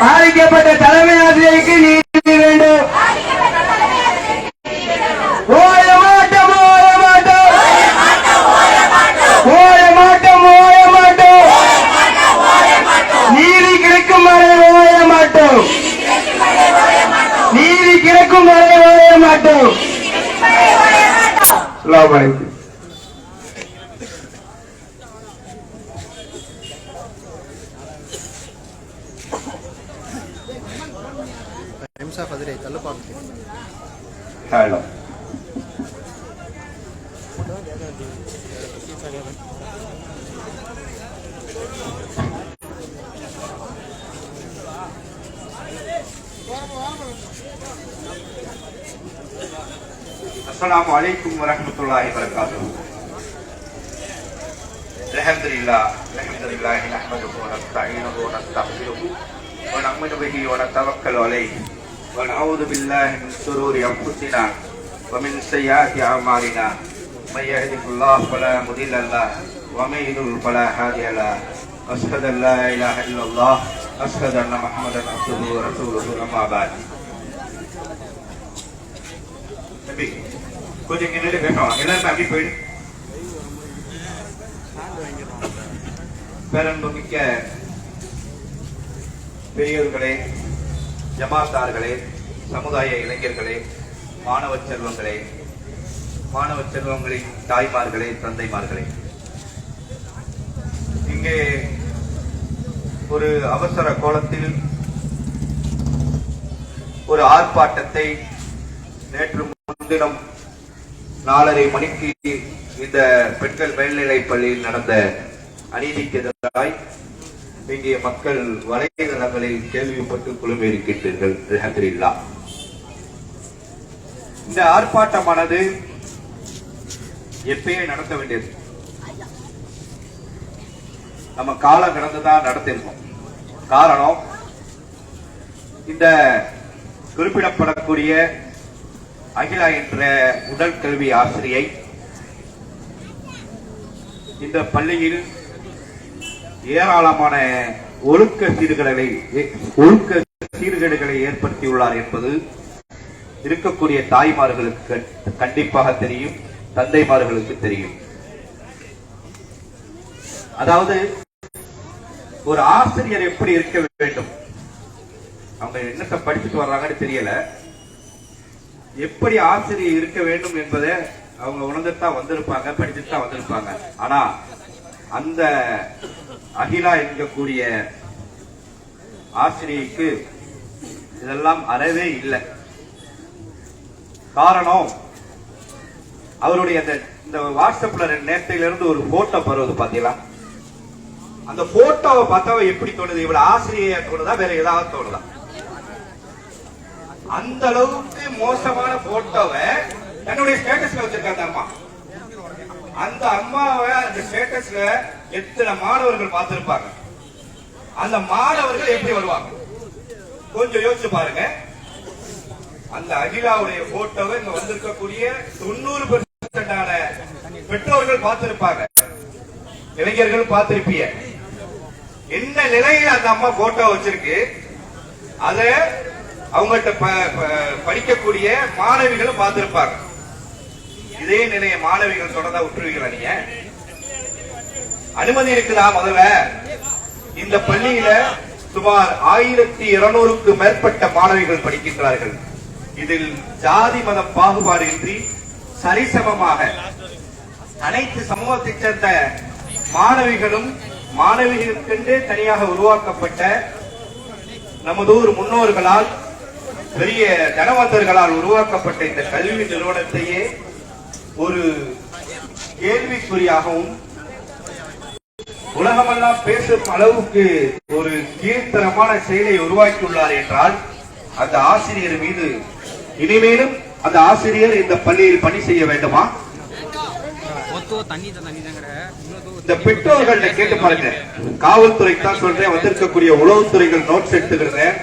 பாதிக்கப்பட்ட தலைமை ஆசிரியருக்கு நீதி வேண்டும். ஓய மாட்டோம் ஓய மாட்டோம் ஓய மாட்டோம் ஓய மாட்டோம் நீதி கிடைக்கும் வரை ஓய மாட்டோம் நீதி கிடைக்கும் வரை ஓய மாட்டோம். அஸ்ஸலாமு அலைக்கும். Hello. Assalamu alaikum warahmatullahi wabarakatuh. Alhamdulillah nahmaduhu wa nasta'inuhu wa nastaghfiruhu wa na'minu bihi wa natawakkalu alayhi wa na'udzu billahi min shururi anfusina wa min sayyiati a'malina may yahdihillahu fala mudilla lahu wa may yudlil fala hadiya lahu. Ashhadu an la ilaha illallah ashhadu anna Muhammadan abduhu wa rasuluhu amma ba'd. Nabi கொஞ்சம் இங்க நின்று பேசலாம். எல்லாரும் அப்படி போயிடு. பேரன்புமிக்க பெரியோர்களே, ஜமாத்தார்களே, சமுதாய இளைஞர்களே, மாணவ செல்வங்களே, மாணவ செல்வங்களின் தாய்மார்களே, தந்தைமார்களே, இங்கே ஒரு அவசர கோலத்தில் ஒரு ஆர்ப்பாட்டத்தை நேற்று முன்தினம் 4:30 மணிக்கு இந்த பெண்கள் மேல்நிலைப் பள்ளியில் நடந்த அநீதிக்கு எதிராய் இங்கே மக்கள் வலைதளங்களில் கேள்விப்பட்டு குழுமியிருக்கின்றீர்கள். அல்ஹம்துலில்லாஹ். இந்த ஆர்ப்பாட்டமானது எப்பயே நடத்த வேண்டியது. நம்ம காலம் கடந்துதான் நடத்திருக்கோம். காரணம், இந்த குறிப்பிடப்படக்கூடிய அகிலா என்ற உடல் கல்வி ஆசிரியை இந்த பள்ளியில் ஏராளமான ஒழுக்க சீர்கேடுகளை ஏற்படுத்தியுள்ளார் என்பது இருக்கக்கூடிய தாய்மார்களுக்கு கண்டிப்பாக தெரியும், தந்தைமார்களுக்கு தெரியும். அதாவது ஒரு ஆசிரியர் எப்படி இருக்க வேண்டும், அவங்க என்னத்தை படிச்சுட்டு வர்றாங்கன்னு தெரியல, எப்படி ஆசிரியர் இருக்க வேண்டும் என்பதை அவங்க உணர்ந்துதான் வந்திருப்பாங்க, படிச்சுட்டு வந்திருப்பாங்க. ஆனா அந்த அகிலா என்கக்கூடிய ஆசிரியைக்கு இதெல்லாம் அறவே இல்லை. காரணம், அவருடைய இந்த வாட்ஸ்அப்ல நேரத்திலிருந்து ஒரு போட்டோ பருவது பாத்தீங்களா? அந்த போட்டோவை பார்த்தா எப்படி தோணுது? இவ்வளவு ஆசிரியா தோணுதா, வேற ஏதாவது தோணுதா? அந்த அளவுக்கு மோசமான போட்டோவை என்னுடைய ஸ்டேட்டஸ்ல வச்சிருக்காங்க அம்மா. அந்த அம்மாவை அந்த ஸ்டேட்டஸ்ல எத்தனை மாணவர்கள் பார்த்திருப்பாங்க? அந்த மாணவர்கள் எப்படி வருவாங்க கொஞ்சம் யோசிச்சு பாருங்க. அந்த அகிலாவுடைய போட்டோவை இங்க வந்திருக்கக்கூடிய 90% பெற்றோர்கள் பார்த்திருப்பாங்க, இளைஞர்கள் பார்த்திருப்பீங்க. என்ன நிலையில் அந்த அம்மா போட்டோ வச்சிருக்கு, அத அவங்கள்ட்ட படிக்கக்கூடிய மாணவிகளும் பார்த்திருப்பாங்க. இதே நிலைய மாணவிகள் தொடர்ந்தா விட்டுருவீங்களா? நீங்க அனுமதி இருக்குதா? முதல்ல இந்த பள்ளியில சுமார் 1200க்கும் மேற்பட்ட மாணவிகள் படிக்கின்றார்கள். இதில் ஜாதி மத பாகுபாடு இன்றி சரிசமமாக அனைத்து சமூகத்தைச் சேர்ந்த மாணவிகளும் மாணவிகளுக்கென்றே தனியாக உருவாக்கப்பட்ட நமதூர் முன்னோர்களால் பெரிய தனவந்தர்களால் உருவாக்கப்பட்ட இந்த கல்வி நிறுவனத்தையே ஒரு கேள்விக்குறியாகவும் உலகமெல்லாம் பேசும் அளவுக்கு ஒரு கீழ்த்தரமான செயலை உருவாக்கியுள்ளார் என்றால் அந்த ஆசிரியர் மீது இனிமேலும் அந்த ஆசிரியர் இந்த பள்ளியில் பணி செய்ய வேண்டுமா? இந்த பெற்றோர்கள்ட்ட கேட்டு பாருங்க. காவல்துறை தான் சொல்றேன், வந்திருக்கக்கூடிய உளவுத்துறைகள் நோட்ஸ் எடுத்துக்கிறேன்.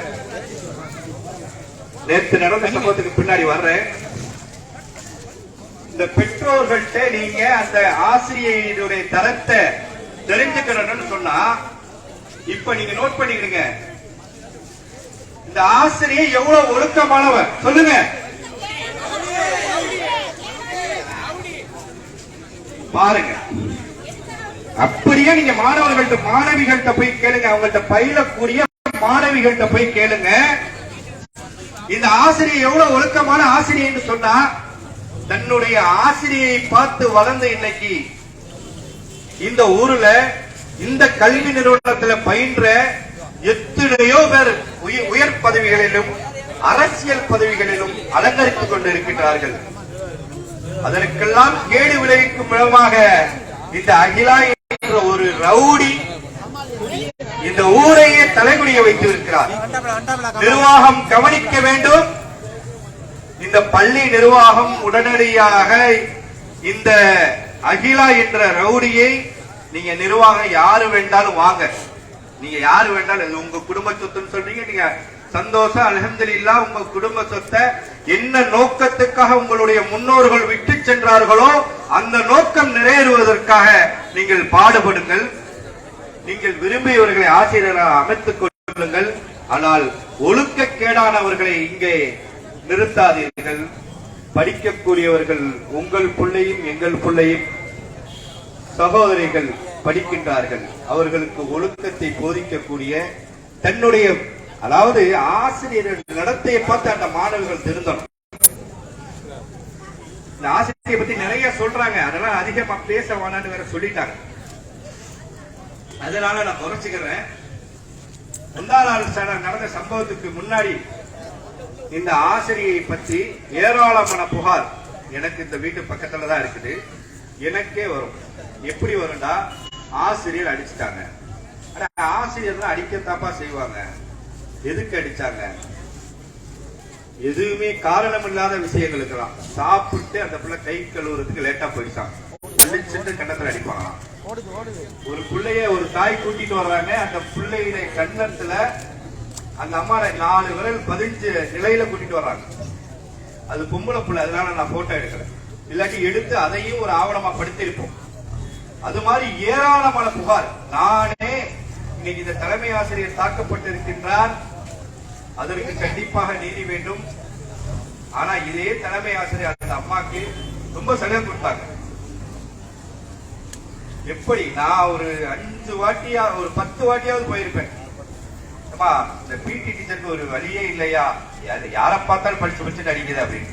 நேற்று நடந்த சம்பவத்துக்கு பின்னாடி வர்றேன். இந்த பெற்றோர்கள்ட்ட நீங்க அந்த ஆசிரியருடைய தரத்தை தெரிஞ்சுக்கணும்னு சொன்னா இப்ப நீங்க நோட் பண்ணிக்கிறீங்க. இந்த ஆசிரியர் எவ்வளவு ஒழுக்கமானவர் சொல்லுங்க. பாருங்க, அப்படியே நீங்க மாணவர்கள்ட்ட மாணவிகள்கிட்ட போய் கேளுங்க. அவங்கள்ட்ட பயிலக்கூடிய மாணவிகள்கிட்ட போய் கேளுங்க. இந்த ஆசிரியர் எவ்வளவு ஒழுக்கமான ஆசிரியர் சொன்னா தன்னுடைய ஆசிரியை பார்த்து வளர்ந்த இன்னைக்கு இந்த ஊர்ல இந்த கல்வி நிறுவனத்துல பயின்ற எத்தனையோ பேர் உயர் பதவிகளிலும் அரசியல் பதவிகளிலும் அலங்கரித்துக் கொண்டிருக்கின்றார்கள். அதற்கெல்லாம் கேடு விளைவிக்கும் விதமாக இந்த அகிலா என்ற ஒரு ரவுடி இந்த ஊரையே தலைகுனிய வைத்திருக்கிறார். நிர்வாகம் கவனிக்க வேண்டும். இந்த பள்ளி நிர்வாகம் உடனடியாக இந்த அகிலா என்ற ரவுடியை நீங்க நிர்வாகம் யாரு வேண்டாலும் வாங்க, நீங்க யாரு வேண்டாலும் உங்க குடும்ப சொத்துன்னு சொல்றீங்க, நீங்க சந்தோஷம் அல்ஹம்துலில்லாஹ். உங்க குடும்ப சொத்தை என்ன நோக்கத்துக்காக உங்களுடைய முன்னோர்கள் விட்டு சென்றார்களோ அந்த நோக்கம் நிறைவேறுவதற்காக நீங்கள் பாடுபடுங்கள். நீங்கள் விரும்பியவர்களை ஆசிரியராக அமைத்துக் கொள்ளுங்கள். ஆனால் ஒழுக்கக்கேடானவர்களை இங்கே நிறுத்தாதீர்கள். படிக்கக்கூடியவர்கள் உங்கள் பிள்ளையும் எங்கள் பிள்ளையும் சகோதரிகள் படிக்கின்றார்கள். அவர்களுக்கு ஒழுக்கத்தை போதிக்கக்கூடிய தன்னுடைய அதாவது ஆசிரியர்கள் நடத்தையை பார்த்து அந்த மாணவர்கள் திருந்தணும். இந்த ஆசிரியை பத்தி நிறைய சொல்றாங்க, அதெல்லாம் அதிகமா பேச வேணான்னு வேற சொல்லிட்டாங்க. அதனால நான் குறைச்சுக்கிறேன். முந்தாள் நடந்த சம்பவத்துக்கு முன்னாடி இந்த ஆசிரியை பற்றி ஏராளமான புகார் எனக்கு இந்த வீட்டு பக்கத்துல தான் இருக்குது. எனக்கே வரும். எப்படி வரும்டா, ஆசிரியர் அடிச்சுட்டாங்க. ஆசிரியர் அடிக்கத்தாப்பா செய்வாங்க. எதுக்கு அடிச்சாங்க? எதுவுமே காரணம் இல்லாத விஷயங்களுக்கெல்லாம். சாப்பிட்டு அந்த பிள்ளை கை கழுவுறதுக்கு லேட்டா போயிடுச்சாங்க, அடிச்சுட்டு கண்ணத்துல அடிப்பாங்களாம். ஒரு பிள்ளைய ஒரு தாய் கூட்டிட்டு வர்றாங்க. அந்த பிள்ளையுடைய கண்ணத்துல அந்த அம்மா 4 விரல் 15 நிலையில கூட்டிட்டு வர்றாங்க. அது பொம்பளை பிள்ளை, அதனால நான் போட்டோ எடுக்கிறேன். இல்லாட்டி எடுத்து அதையும் ஒரு ஆவணமா படுத்திருப்போம். அது மாதிரி ஏராளமான புகார். நானே இன்னைக்கு இந்த தலைமை ஆசிரியர் தாக்கப்பட்டிருக்கின்றார், அதற்கு கண்டிப்பாக நீதி வேண்டும். ஆனா இதே தலைமை ஆசிரியர் அந்த அம்மாக்கு ரொம்ப சலுகை கொடுத்தாங்க. எப்படி நான் ஒரு 5 வாட்டியா ஒரு 10 வாட்டியாவது போயிருப்பேன். இந்த பிடி டீச்சருக்கு ஒரு வழியே இல்லையா, யாரை பார்த்தாலும் படிச்சு படிச்சுட்டு அடிக்குது அப்படின்னு.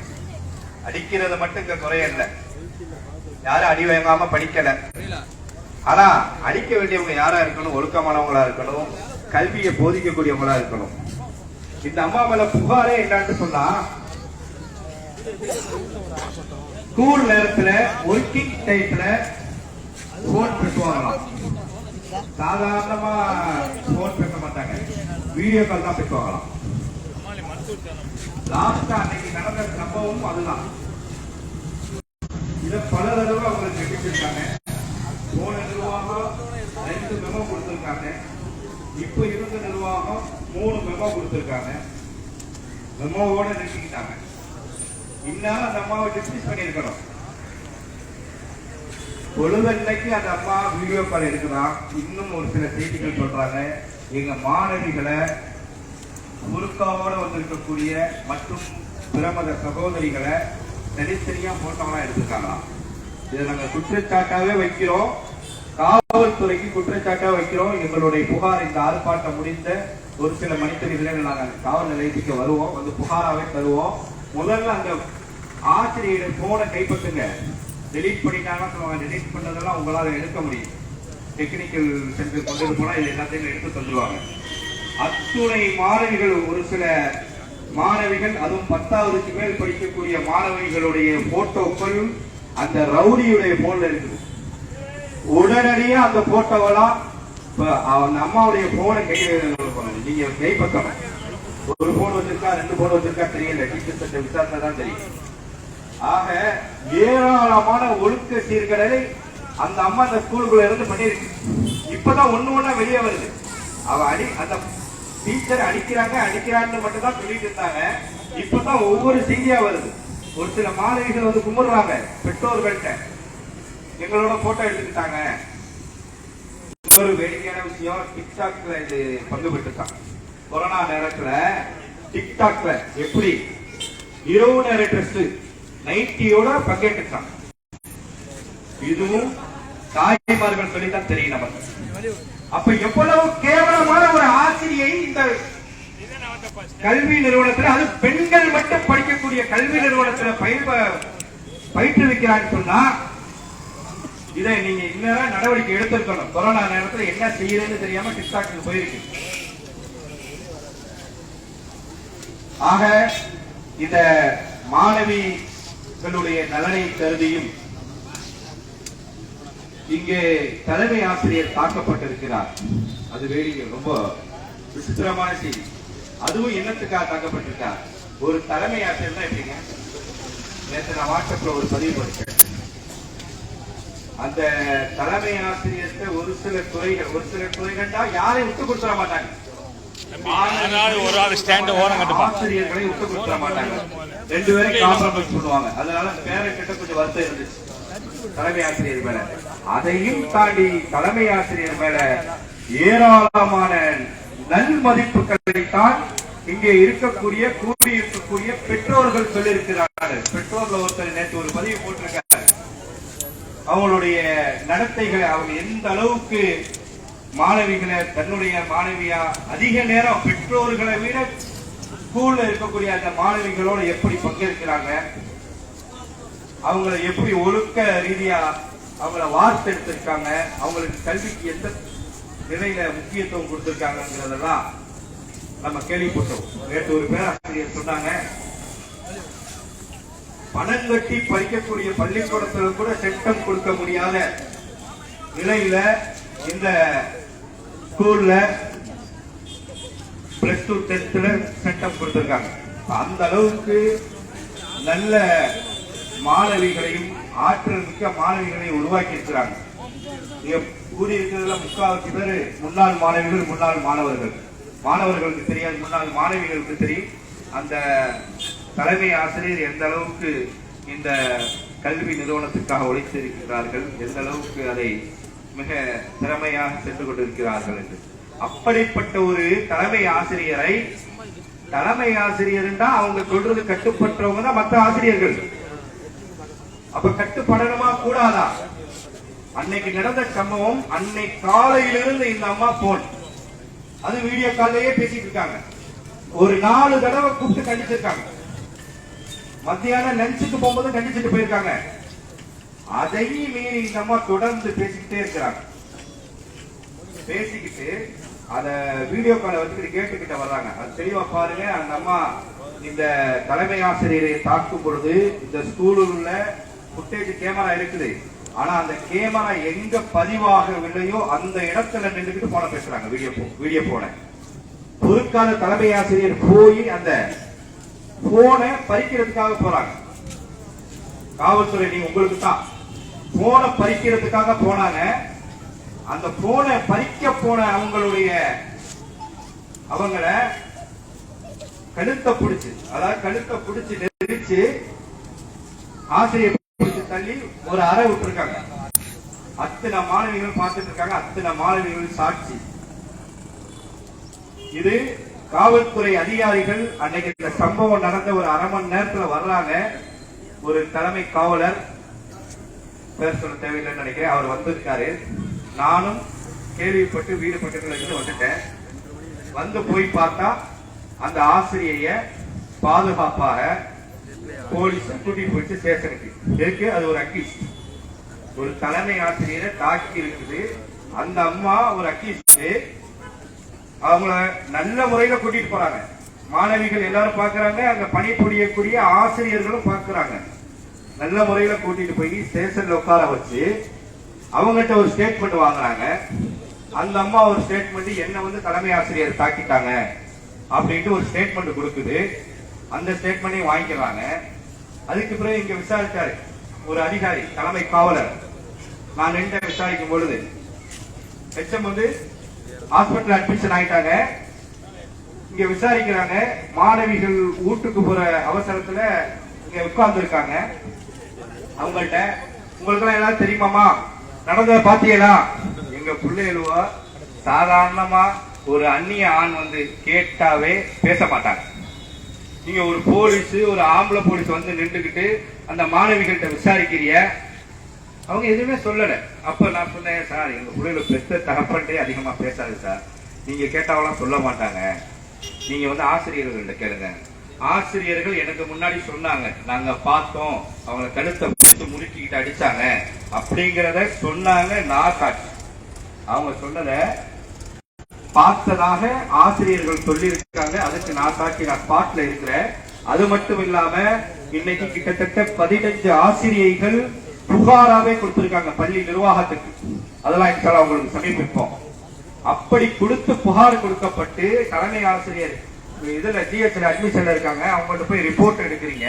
அடிக்கிறது மட்டும் இங்க குறைய இல்லை, யாரும் அடி வாங்காம படிக்கல. ஆனா அடிக்க வேண்டியவங்க யாரா இருக்கணும்? ஒழுக்கமானவங்களா இருக்கணும், கல்வியை போதிக்கக்கூடியவங்களா இருக்கணும். இந்த அம்மா மேல புகாரே என்னன்னு சொன்னா, ஸ்கூல் நேரத்துல ஒர்க்கிங் டைப்ல போன் பேசுவாங்களாம். சாதாரணமா போன் பேச மாட்டாங்க, வீடியோ கால் தான் பேசுவாங்களாம். லாஸ்டா அன்னைக்கு நடந்த சம்பவம் அதுதான். இத பல தடவை அவங்களுக்கு தெரிவிச்சிருக்காங்க. போன நிர்வாகம் 2 மெமோ கொடுத்திருக்காங்க. இப்ப இருந்த நிர்வாகம் 3 மெமோ கொடுத்திருக்காங்க. மெமோவோட நிறுத்திக்கிட்டாங்க. இன்னால அந்த அம்மாவை டிஸ்மிஸ் பண்ணிருக்கணும். பொழுதன்னைக்கு அந்த அம்மா வீடியோ கால் எடுக்கலாம். இன்னும் ஒரு சில செய்திகள் சொல்றாங்க, எங்க மாணவிகளை முறுக்காவோட வந்திருக்கக்கூடிய மற்றும் பிரமத சகோதரிகளை தனித்தனியா போட்டோலாம் எடுத்திருக்காங்களாம். இதை நாங்க குற்றச்சாட்டாவே வைக்கிறோம், காவல்துறைக்கு குற்றச்சாட்டா வைக்கிறோம். எங்களுடைய புகார் இந்த ஆர்ப்பாட்டம் முடிந்த ஒரு சில மணித்துறைகளில் நாங்கள் காவல் நிலையத்துக்கு வருவோம், வந்து புகாராவே தருவோம். முதல்ல அந்த ஆசிரியரை போனை கைப்பற்றுங்க. டெலீட் பண்ணிட்டாங்கன்னா சொல்லுவாங்க, டெலீட் பண்ணதெல்லாம் உங்களால் எடுக்க முடியும். டெக்னிக்கல் சென்டர் கொண்டு போனால் இது எல்லாத்தையும் எடுத்து தந்துடுவாங்க. அத்துணை மாணவிகள், ஒரு சில மாணவிகள், அதுவும் 10வது மேல் படிக்கக்கூடிய மாணவிகளுடைய போட்டோக்கள் அந்த ரவுடியுடைய போன்ல இருக்குது. உடனடியா அந்த போட்டோவெல்லாம் அந்த அம்மாவுடைய போனை நீங்க கைப்பற்றணும். ஒரு போன் வச்சிருக்கா, 2 போன் வச்சிருக்கா தெரியல, டீச்சர் சட்ட விசாரணை தான் தெரியும். ஆக ஏராளமான ஒழுக்க சீர்கேடலை அந்த அம்மா அந்த ஸ்கூலுக்குள்ள இருந்து பண்ணிருக்கு. இப்பதான் ஒண்ணா வெளியே வருது. அந்த டீச்சர் அடிக்கிறான்னு மட்டும் தான் சொல்லிட்டு இருந்தாங்க. இப்பதான் ஒவ்வொரு செய்தியா வருது. ஒரு சில மாணவிகள் வந்து கும்பிடுறாங்க பெற்றோர்கள்ட்ட, எங்களோட போட்டோ எடுத்துக்கிட்டாங்க. இன்னொரு வேடிக்கையான விஷயம், டிக்டாக்ல இது பங்கு பெற்றுட்டான். கொரோனா நேரத்துல டிக்டாக்ல எப்படி இரவு நேர ட்ரெஸ் நைட்டியோட பங்கேற்றுட்டான். இதுவும் தாய்மார்கள் சொல்லித்தான் தெரியும் நமக்கு. அப்ப எவ்வளவு கேவலமான ஒரு ஆசிரியை இந்த கல்வி நிறுவனத்தில், அது பெண்கள் மட்டும் படிக்கக்கூடிய கல்வி நிறுவனத்தில் பயிற்றுவிக்கிறான்னு சொன்னா இதை நீங்க இன்னும் நடவடிக்கை எடுத்திருக்கணும். கொரோனா நேரத்தில் என்ன செய்யறதுன்னு தெரியாம டிக்டாக்கு போயிருக்கு. ஆக இந்த மாணவிகளுடைய நலனை கருதியும் இங்கே தலைமை ஆசிரியர் தாக்கப்பட்டிருக்கிறார். அது வேடிக்கை, ரொம்ப விசித்திரமான செய்தி. அதுவும் என்னத்துக்காக தாக்கப்பட்டிருக்கார்? ஒரு தலைமை ஆசிரியர் தான் எப்படிங்க, நேற்று நான் வாட்ஸ்அப்ல ஒரு பதிவு படிச்சேன். அந்த தலைமை ஆசிரியர்கிட்ட ஒரு சில துறைகள்டா யாரையும் விட்டு கொடுத்துட மாட்டாங்க. ஆசிரியர்களை விட்டு கொடுத்துட மாட்டாங்க. 2 பேரும் காம்ப்ரமைஸ் பண்ணுவாங்க. அதனால பேரண்ட்கிட்ட கொஞ்சம் வருத்தம் இருந்துச்சு தலைமை ஆசிரியர் மேல. அதையும் தாண்டி தலைமை ஆசிரியர் மேல ஏராளமான நன்மதிப்புகளைத்தான் இங்கே கூடியிருக்கக்கூடிய பெற்றோர்கள் சொல்லியிருக்கிறார்கள். பெற்றோர்கள் ஒருத்தர் நேற்று ஒரு பதிவு போட்டிருக்காரு. அவங்களுடைய நடத்தைகளை, அவங்க எந்த அளவுக்கு மாணவிகளை, தன்னுடைய மாணவியா அதிக நேரம் பெற்றோர்களை விட ஸ்கூல்ல இருக்கக்கூடிய அந்த மாணவிகளோட எப்படி பங்கேற்கிறாங்க, அவங்களை எப்படி ஒழுக்க ரீதியா அவங்கள வார்த்தை எடுத்திருக்காங்க, அவங்களுக்கு கல்விக்கு எந்த நிலையில முக்கியத்துவம் கொடுத்திருக்காங்கிறதெல்லாம் நம்ம கேள்விப்பட்டோம். நேற்று ஒரு பேராசிரியர் சொன்னாங்க, பணம் கட்டி படிக்கக்கூடிய பள்ளிக்கூடத்துல கூட செட்டம் கொடுக்க முடியாத நிலையில இந்த ஸ்கூல்ல +2 10th செட்டம் கொடுத்திருக்காங்க. அந்த அளவுக்கு நல்ல மாணவிகளையும் ஆற்றல் மிக்க மாணவிகளையும் உருவாக்கி இருக்கிறாங்க. கூடியிருக்கிறதுல 3/4 பேர் முன்னாள் மாணவிகள், முன்னாள் மாணவர்கள். மாணவர்களுக்கு தெரியாது, முன்னாள் மாணவிகளுக்கு தெரியும் அந்த தலைமை ஆசிரியர் எந்த அளவுக்கு இந்த கல்வி நிறுவனத்துக்காக உழைத்திருக்கிறார்கள், எந்த அளவுக்கு அதை மிக திறமையாக சென்று கொண்டிருக்கிறார்கள் என்று. அப்படிப்பட்ட ஒரு தலைமை ஆசிரியரை, தலைமை ஆசிரியர் அவங்க சொல்றது கட்டுப்பட்டவங்க தான் மற்ற ஆசிரியர்கள். அப்ப கட்டுப்படணுமா கூடாதா? அன்னைக்கு நடந்த சம்பவம், அன்னைக்கு காலையிலிருந்து இந்த அம்மா போன், அது வீடியோ காலையே பேசிட்டு இருக்காங்க. ஒரு 4 தடவை கூப்பிட்டு கண்டிச்சிருக்காங்க. மத்தியானம் லஞ்சுக்கு போகும்போது கண்டிச்சுட்டு போயிருக்காங்க. அதையும் மீறி இந்த அம்மா தொடர்ந்து பேசிக்கிட்டே இருக்கிறாங்க. பேசிக்கிட்டு அத வீடியோ காலை வச்சுக்கிட்டு கேட்டுக்கிட்ட வர்றாங்க. அது தெளிவா பாருங்க. அந்த அம்மா இந்த தலைமை ஆசிரியரை தாக்கும் பொழுது இந்த ஸ்கூலுள்ள ஃபுட்டேஜ் கேமரா இருக்குது. ஆனா அந்த கேமரா எங்க பதிவாகவில்லையோ அந்த இடத்துல நின்றுக்கிட்டு போன பேசுறாங்க. வீடியோ போன பொறுக்காத தலைமை ஆசிரியர் போய் அந்த போனை பறிக்கிறதுக்காக போறாங்க. காவல்துறை நீ உங்களுக்கு தான் போனை பறிக்கிறதுக்காக போனாங்க. அந்த போனை பறிக்க போன அவங்கள கழுத்தை பிடிச்சு, அதாவது கழுத்தை பிடிச்சு நெரிச்சு ஆசிரியர் பிடிச்சு தள்ளி ஒரு அறை விட்டுருக்காங்க. அத்தனை மாணவிகள் பார்த்துட்டு இருக்காங்க. அத்தனை மாணவிகள் சாட்சி. இது காவல்துறை அதிகாரிகள் அன்னைக்கு இந்த சம்பவம் நடந்த ஒரு 1/2 மணி நேரத்துல வர்றாங்க. ஒரு தலைமை காவலர், பேர் சொல்ல தேவையில்லைன்னு நினைக்கிறேன், அவர் வந்திருக்காரு. நானும் கேள்விப்பட்டு வீடு பக்கத்துல இருந்து வந்துட்டேன். வந்து போய் பார்த்தா அந்த ஆசிரியைய பாதுகாப்பாக போலீஸ் கூட்டிட்டு போயிட்டு ஸ்டேஷனுக்கு இருக்கு. அது ஒரு அக்கீஸ். ஒரு தலைமை ஆசிரியரை தாக்கி இருக்குது. அந்த அம்மா ஒரு அக்கீஸ்ட் அவங்கள நல்ல முறையில கூட்டிட்டு போறாங்க. மாணவிகள் எல்லாரும் பாக்குறாங்க, அங்க பணிபுரியக்கூடிய ஆசிரியர்களும் பாக்குறாங்க. நல்ல முறையில கூட்டிட்டு போய் ஸ்டேஷன்ல உட்கார வச்சு அவங்ககிட்ட ஒரு ஸ்டேட்மெண்ட் வாங்குறாங்க. அந்த அம்மா ஒரு ஸ்டேட்மெண்ட், என்ன வந்து தலைமை ஆசிரியர் தாக்கிட்டாங்க அப்படின்ட்டு ஒரு ஸ்டேட்மெண்ட் கொடுக்குது. அந்த ஸ்டேட்மெண்டையும் வாங்கிக்கிறாங்க. அதுக்கு பிறகு இங்க விசாரிச்சாரு ஒரு அதிகாரி, தலைமை காவலர். நான் நின்று விசாரிக்கும் பொழுது ஹெச்எம் வந்து ஹாஸ்பிட்டல் அட்மிஷன் ஆயிட்டாங்க. இங்க விசாரிக்கிறாங்க. மாணவிகள் வீட்டுக்கு போற அவசரத்துல இங்க உட்கார்ந்து இருக்காங்க. அவங்கள்ட்ட உங்களுக்கு எல்லாம் தெரியுமாமா, நடந்தத பாத்தீங்களா? எங்க பிள்ளைகளுவா சாதாரணமா ஒரு அந்நிய ஆண் வந்து கேட்டாவே பேச மாட்டாங்க. நீங்க ஒரு போலீஸ், ஒரு ஆம்பளை போலீஸ் வந்து நின்றுகிட்டு அந்த மாணவிகள்கிட்ட விசாரிக்கிறிய, அவங்க எதுவுமே சொல்லல. அப்ப நான் சொன்னேன், சார் எங்க பிள்ளைகள் பெத்த தகப்பன்ட்டே அதிகமா பேசாது சார், நீங்க கேட்டாவெல்லாம் சொல்ல மாட்டாங்க, நீங்க வந்து ஆசிரியர்கள்ட்ட கேளுங்க. ஆசிரியர்கள் எனக்கு முன்னாடி சொன்னாங்க, நாங்க பார்த்தோம், அவங்க கழுத்தை பிடித்து முறுக்கிக்கிட்டு அடிச்சாங்க அப்படிங்கறத சொன்னாங்க. நான் காட்சி அவங்க சொன்னத பார்த்ததாக ஆசிரியர்கள் சொல்லி இருக்காங்க. அதுக்கு நான் சாட்சி, நான் ஸ்பாட்ல இருக்கிறேன். அது மட்டும் இல்லாம இன்னைக்கு கிட்டத்தட்ட 15 ஆசிரியர்கள் புகாராவே கொடுத்திருக்காங்க பள்ளி நிர்வாகத்துக்கு. அதெல்லாம் இன்ஷால்லா உங்களுக்கு சமீபிப்போம். அப்படி கொடுத்து புகார் கொடுக்கப்பட்டு தலைமை ஆசிரியர் இதுல ஜிஹெச்ல அட்மிஷன்ல இருக்காங்க. அவங்கள்ட்ட போய் ரிப்போர்ட் எடுக்கிறீங்க.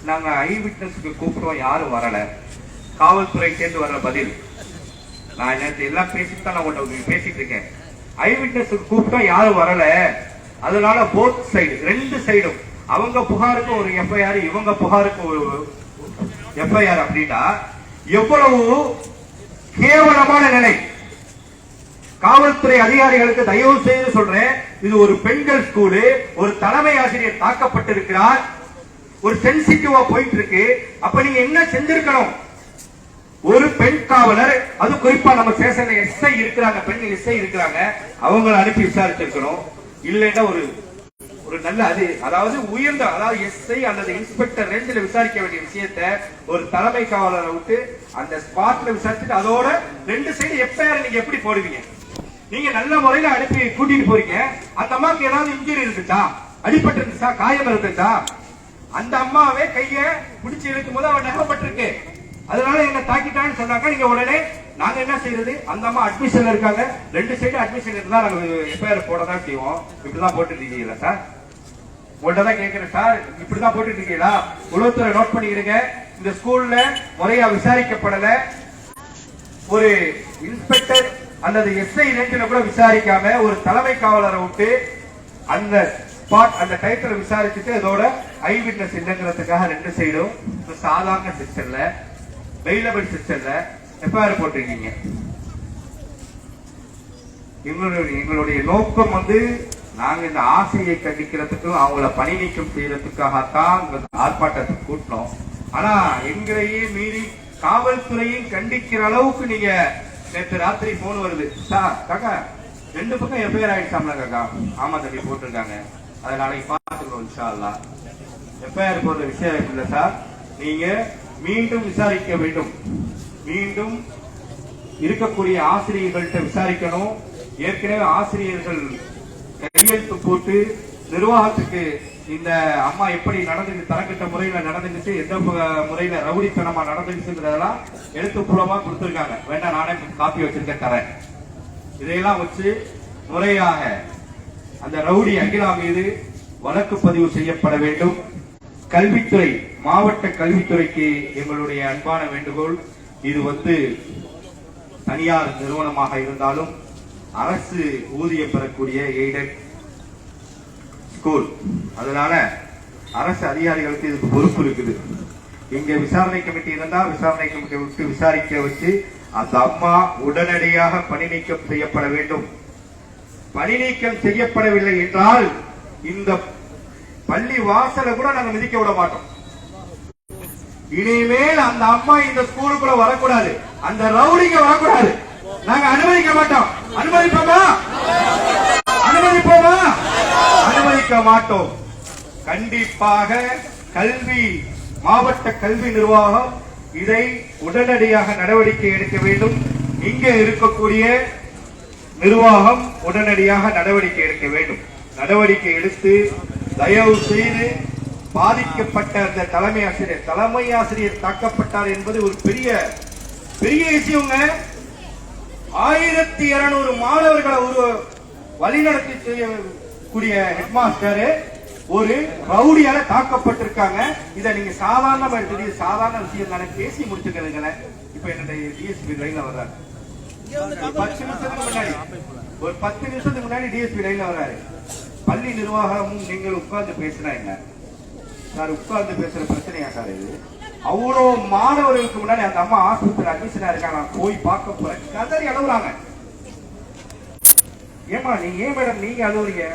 நாங்க ஐ விட்னஸ்க்கு கூப்பிடுவோம், யாரும் வரல. காவல்துறை சேர்ந்து வர்ற பதில், நான் நேற்று எல்லாம் பேசிட்டு தான் நான் உங்கள்கிட்ட பேசிட்டு இருக்கேன். ஐ விட்னஸ் கூப்பிட்டா யாரும் வரல. அதனால போத் சைடு, ரெண்டு சைடும், அவங்க புகாருக்கு ஒரு எஃப்ஐஆர், இவங்க புகாருக்கு ஒரு எஃப்ஐஆர். அப்படின்னா எவ்வளவு கேவலமான நிலை. காவல்துறை அதிகாரிகளுக்கு தயவு செய்து சொல்றேன், இது ஒரு பெண்கள் ஸ்கூலு, ஒரு தலைமை ஆசிரியர் தாக்கப்பட்டிருக்கிறார், ஒரு சென்சிட்டிவா போயிட்டு இருக்கு. அப்ப நீங்க என்ன செஞ்சிருக்கணும்? ஒரு பெண் காவலர், அது குறிப்பா நம்ம ஸ்டேஷன்ல எஸ்ஐ இருக்கிறாங்க, பெண் எஸ்ஐ இருக்கிறாங்க, அவங்களை அனுப்பி விசாரிச்சிருக்கணும். இல்லைன்னா ஒரு நல்ல அதாவது உயர்ந்த, அதாவது எஸ்ஐ அல்லது இன்ஸ்பெக்டர் ரேஞ்சில் விசாரிக்க வேண்டிய விஷயத்த ஒரு தலைமை காவலரை விட்டு அந்த ஸ்பாட்ல விசாரிச்சுட்டு அதோட ரெண்டு சைடு எஃப்ஐஆர் நீங்க எப்படி போடுவீங்க? நீங்க நல்ல முறையில அனுப்பி கூட்டிட்டு போறீங்க. அந்த அம்மாவுக்கு ஏதாவது இன்ஜுரி இருக்குச்சா, அடிபட்டு இருந்துச்சா, காயம் இருக்குச்சா? அந்த அம்மாவே கைய பிடிச்சி இழுக்கும் போது அவன் நகப்பட்டிருக்கு, அதனால என்ன தாக்கிட்டான்னு சொன்னாங்க. நீங்க உடனே நாங்க என்ன செய்யறது? அந்த அம்மா அட்மிஷன்ல இருக்காங்க, ரெண்டு சைடு அட்மிஷன் இருந்தா நாங்க எஃப்ஐஆர் போடதான் செய்வோம். இப்படிதான் போட்டு இருக்கீங்களா சார்? உங்கள்கிட்ட தான் கேட்கிறேன் சார், இப்படிதான் போட்டு இருக்கீங்களா? உளவுத்துறை நோட் பண்ணிக்கிறீங்க. இந்த ஸ்கூல்ல முறையா விசாரிக்கப்படல. ஒரு இன்ஸ்பெக்டர் அல்லது எஸ்ஐ ரேஞ்சில கூட விசாரிக்காம ஒரு தலைமை காவலரை விட்டு அந்த ஸ்பாட் அந்த டைத்துல விசாரிச்சுட்டு அதோட ஐ விட்னஸ் இல்லைங்கிறதுக்காக ரெண்டு சைடும் சாதாரண செக்ஷன்ல, வெயிலபிள் செக்ஷன்ல எஃப்ஐஆர் போட்டிருக்கீங்க. எங்களுடைய நோக்கம் வந்து நாங்க இந்த ஆசிரியை கண்டிக்கிறதுக்கும் அவங்கள பணி நீக்கம் செய்யறதுக்காகத்தான் ஆர்ப்பாட்டத்தை கூட்டினோம். ஆனா எங்களையே மீறி காவல்துறையும் கண்டிக்கிற அளவுக்கு நீங்க, நேற்று ராத்திரி போன் வருது, சார் காக்கா 2 பக்கம் எஃப்ஐஆர் ஆயிடுச்சாம்ல காக்கா? ஆமா தம்பி போட்டிருக்காங்க, அதை நாளைக்கு பார்த்துக்கிறோம் இன்ஷா அல்லாஹ். எஃப்ஐஆர் போடுற விஷயம் இல்லை சார், நீங்க மீண்டும் விசாரிக்க வேண்டும், மீண்டும் இருக்கக்கூடிய ஆசிரியர்கள்ட்ட விசாரிக்கணும். ஏற்கனவே ஆசிரியர்கள் கையெழுத்து போட்டு நிர்வாகத்துக்கு இந்த அம்மா எப்படி நடந்துட்டு, தரக்கிட்ட முறையில நடந்துச்சு, எந்த முறையில ரவுடித்தனமா நடந்துச்சுங்கிறதெல்லாம் எழுத்துப்பூர்வமா கொடுத்திருக்காங்க. வேண்டாம், நானே காப்பி வச்சிருக்கேன் தரேன். இதையெல்லாம் வச்சு முறையாக அந்த ரவுடி அகிலா மீது வழக்கு பதிவு செய்யப்பட வேண்டும். கல்வித்துறை, மாவட்ட கல்வித்துறைக்கு எங்களுடைய அன்பான வேண்டுகோள், இது வந்து தனியார் நிறுவனமாக இருந்தாலும் அரசு ஊதியம் பெறக்கூடிய எய்டட் ஸ்கூல், அதனால அரசு அதிகாரிகளுக்கு இதுக்கு பொறுப்பு இருக்குது. இங்க விசாரணை கமிட்டி இருந்தா விசாரணை கமிட்டி விட்டு விசாரிக்க வச்சு அந்த அம்மா உடனடியாக பணி நீக்கம் செய்யப்பட வேண்டும். பணி நீக்கம் செய்யப்படவில்லை என்றால் இந்த பள்ளி வாசலை கூட நாங்க மிதிக்க விட மாட்டோம். இனிமேல் அந்த அம்மா இந்த ஸ்கூலுக்குள்ள வரக்கூடாது, அந்த ரவுடிங்க வரக்கூடாது, நாங்க அனுமதிக்க மாட்டோம். அனுமதிப்போமா? அனுமதிப்போமா? அனுமதிக்க மாட்டோம். கண்டிப்பாக கல்வி, மாவட்ட கல்வி நிர்வாகம் இதை உடனடியாக நடவடிக்கை எடுக்க வேண்டும். இங்கே இருக்கக்கூடிய நிர்வாகம் உடனடியாக நடவடிக்கை எடுக்க வேண்டும். நடவடிக்கை எடுத்து தயவு செய்து பாதிக்கப்பட்ட அந்த தலைமை ஆசிரியர் தாக்கப்பட்டார் என்பது ஒரு பெரிய விஷயங்க. 1200 மாணவர்களை ஒரு வழிநடத்தி செய்யக்கூடிய ஹெட்மாஸ்டர் ஒரு ரவுடியால தாக்கப்பட்டிருக்காங்க. இதை நீங்க சாதாரணமா எடுத்து சாதாரண விஷயம் தானே பேசி முடிச்சுக்கிறீங்களே. இப்ப என்னுடைய டிஎஸ்பி லைன்ல வர்றாரு, 10 நிமிஷத்துக்கு முன்னாடி டிஎஸ்பி லைன்ல வர்றாரு. பள்ளி நிர்வாகமும் நீங்கள் உட்கார்ந்து பேசினா என்ன சார்? உட்கார்ந்து பேசுற பிரச்சனையா சார் இது? அவ்வளவு மாணவர்களுக்கு முன்னாடி அந்த அம்மா ஆஸ்பத்திரி அட்மிஷனா இருக்காங்க, போய் பார்க்க போறேன் கதறி அழுகுறாங்க. ஏமா நீங்க ஏன் மேடம் நீங்க அழுவுறீங்க?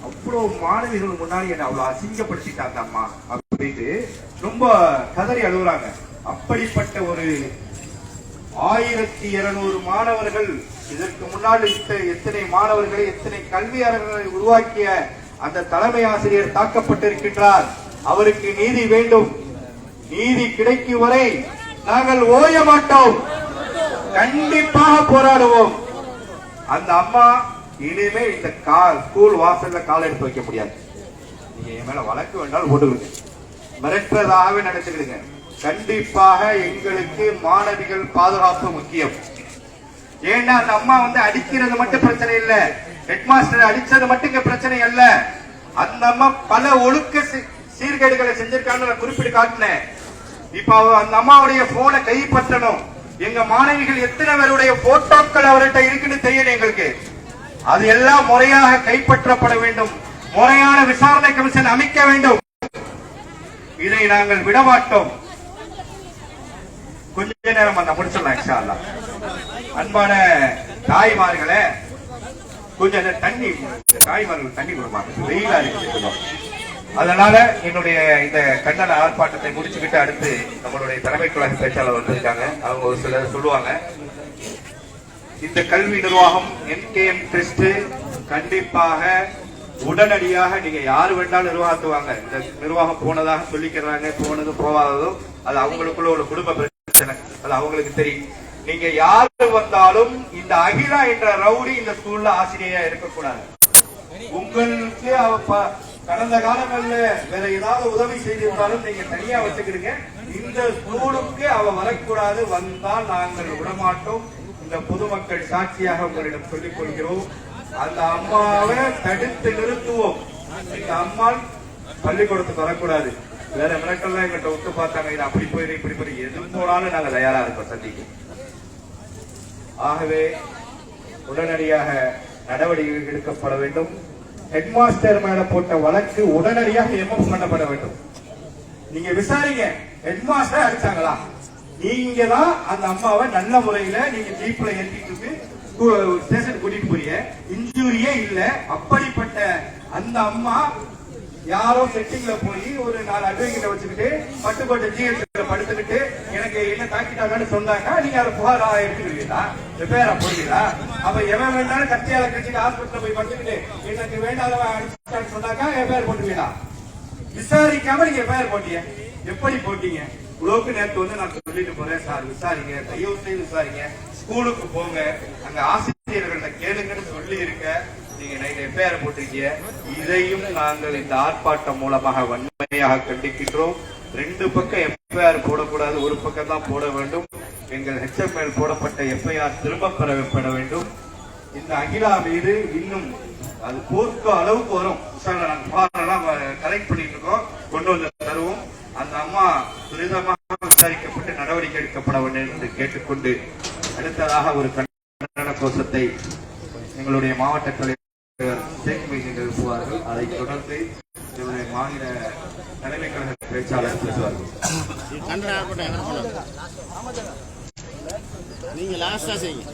அவ்வளவு மாணவிகள் முன்னாடி என்ன அவ்வளவு அசிங்கப்படுத்திட்டாங்க அம்மா அப்படின்ட்டு ரொம்ப கதறி அழுகுறாங்க. அப்படிப்பட்ட ஒரு 1200 மாணவர்கள், இதற்கு முன்னால் எத்தனை மாணவர்களை எத்தனை கல்வியாளர்களை உருவாக்கிய அந்த தலைமை ஆசிரியர் தாக்கப்பட்டிருக்கின்றார். அவருக்கு நீதி வேண்டும். நீதி கிடைக்கும் வரை நாங்கள் ஓய மாட்டோம், கண்டிப்பாக போராடுவோம். அந்த அம்மா இனிமே இந்த ஸ்கூல் வாசல்ல கால் எடுத்து வைக்க முடியாது. நீங்க என் மேல வழக்கு வேண்டாலும் போட்டுக்கிடுங்க, மிரட்டுறதாகவே நடத்துக்கிடுங்க. கண்டிப்பாக எங்களுக்கு மாணவிகள் பாதுகாப்பு முக்கியம். ஏன்னா அந்த அம்மா அடிக்கிறது மட்டும் பிரச்சனை இல்ல, ஹெட்மாஸ்டர் அடிச்சது மட்டும் பிரச்சனை அல்ல. அந்த அம்மா பல ஒழுக்க சீர்கேடுகளை செஞ்சிருக்காங்க, நான் குறிப்பிட்டு காட்டினேன். இப்ப அந்த அம்மாவுடைய போனை கைப்பற்றணும். எங்க மாணவிகள் எத்தனை பேருடைய போட்டோக்கள் அவர்கிட்ட இருக்குன்னு தெரியணும் எங்களுக்கு. அது எல்லாம் முறையாக கைப்பற்றப்பட வேண்டும். முறையான விசாரணை கமிஷன் அமைக்க வேண்டும். இதை நாங்கள் விடமாட்டோம். கொஞ்ச நேரம் அந்த முடிச்சிடலாம் இன்ஷா அல்லாஹ். அன்பான தாய்மார்களே, கொஞ்சம் தண்ணி, தாய்மார்கள் தண்ணி கொடுப்பாங்க, வெயிலா இருக்கு. அதனால என்னுடைய இந்த கண்டன ஆர்ப்பாட்டத்தை முடிச்சுக்கிட்டு அடுத்து நம்மளுடைய தலைமை கழக பேச்சாளர் வந்திருக்காங்க. அவங்க ஒரு சிலர் சொல்லுவாங்க. இந்த கல்வி நிர்வாகம் NKM ட்ரஸ்ட் கண்டிப்பாக உடனடியாக நீங்க யாரு வேண்டாலும் நிர்வாகத்துவாங்க. இந்த நிர்வாகம் போனதாக சொல்லிக்கிறாங்க, போனது போகாததும் அது அவங்களுக்குள்ள ஒரு குடும்ப பிரச்சனை, அது அவங்களுக்கு தெரியும். நீங்க யாரு வந்தாலும் இந்த அகிலா என்ற ரவுடி இந்த ஸ்கூல்ல ஆசிரியரா இருக்கக்கூடாது. உங்களுக்கு கடந்த காலங்களில் வேற ஏதாவது உதவி செய்திருந்தாலும் நீங்க தனியா வச்சுக்கிடுங்க. இந்த ஸ்கூலுக்கு அவ வரக்கூடாது, வந்தால் நாங்கள் விடமாட்டோம். இந்த பொதுமக்கள் சாட்சியாக உங்களிடம் சொல்லிக் கொள்கிறோம். அந்த அம்மாவை தடுத்து நிறுத்துவோம். இந்த அம்மா பள்ளிக்கூடத்துக்கு வரக்கூடாது. வேற மிரட்டெல்லாம் எங்கிட்ட விட்டு பார்த்தாங்க, இது அப்படி போயிரு இப்படி போய் எது போனாலும் நாங்க தயாரா இருக்கோம் சந்திக்க. ஆகவே உடனடியாக நடவடிக்கை எடுக்கப்பட வேண்டும். ஹெட்மாஸ்டர் மேல போட்ட வழக்கு உடனடியாக எம்எஃப் பண்ணப்பட வேண்டும். நீங்க விசாரிங்க, ஹெட்மாஸ்டர் அடிச்சாங்களா? நீங்க தான் அந்த அம்மாவை நல்ல முறையில நீங்க ஜீப்ல ஏற்றிட்டு ஸ்டேஷன் கூட்டிட்டு போறீங்க, இன்ஜூரியே இல்ல. அப்படிப்பட்ட அந்த அம்மா யாரோ செட்டிங்ல போய் ஒரு 4 அட்வொகேட் வச்சுக்கிட்டு பட்டுக்கோட்டை ஜிஹெச்ல படுத்துக்கிட்டு எனக்கு என்ன தாக்கிட்டாங்கன்னு சொன்னாங்க. நீங்க அதை புகாரா எடுத்துக்கிறீங்களா? ரிப்பேரா போடுவீங்களா? அப்ப எவன் வேண்டாலும் கத்தியால கட்சிட்டு ஹாஸ்பிட்டல் போய் படுத்துக்கிட்டு எனக்கு வேண்டாதவன் அடிச்சுட்டான்னு சொன்னாக்கா எஃப்ஐஆர் போட்டுவீங்களா? விசாரிக்காம நீங்க எஃப்ஐஆர் போட்டீங்க. எப்படி போட்டீங்க? உலோக்கு நேரத்து நான் சொல்லிட்டு போறேன் சார், விசாரிங்க, தயவு செய்து விசாரிங்க, ஸ்கூலுக்கு போங்க, அங்க ஆசிரியர்கள்ட்ட கேளுங்கன்னு சொல்லி இருக்க. நீங்க எஃப்ஐஆர் போட்டிருக்கீங்க. இதையும் நாங்கள் இந்த ஆர்ப்பாட்டம் மூலமாக வன்மையாக கண்டிக்கின்றோம். 2 பக்கம் எஃப்ஐஆர் போடக்கூடாது, ஒரு பக்கம் தான் போட வேண்டும். எங்கள் HML போடப்பட்ட எஃப்ஐஆர் திரும்ப பெறப்பட வேண்டும். இந்த அகிலா மீது இன்னும் அது போர்க்க அளவுக்கு வரும். நாங்கள் கலெக்ட் பண்ணிட்டு இருக்கோம், கொண்டு வந்து தருவோம். அந்த அம்மா துரிதமாக விசாரிக்கப்பட்டு நடவடிக்கை எடுக்கப்பட வேண்டும் என்று கேட்டுக்கொண்டு அடுத்ததாக ஒரு கண்டன கோஷத்தை எங்களுடைய மாவட்ட தலைவர் ஷேக் மீது எழுப்புவார்கள். அதைத் தொடர்ந்து எங்களுடைய மாநில தலைமை கழக பேச்சாளர் பேசுவார்கள். நீங்க லாஸ்டா செய்யுங்க.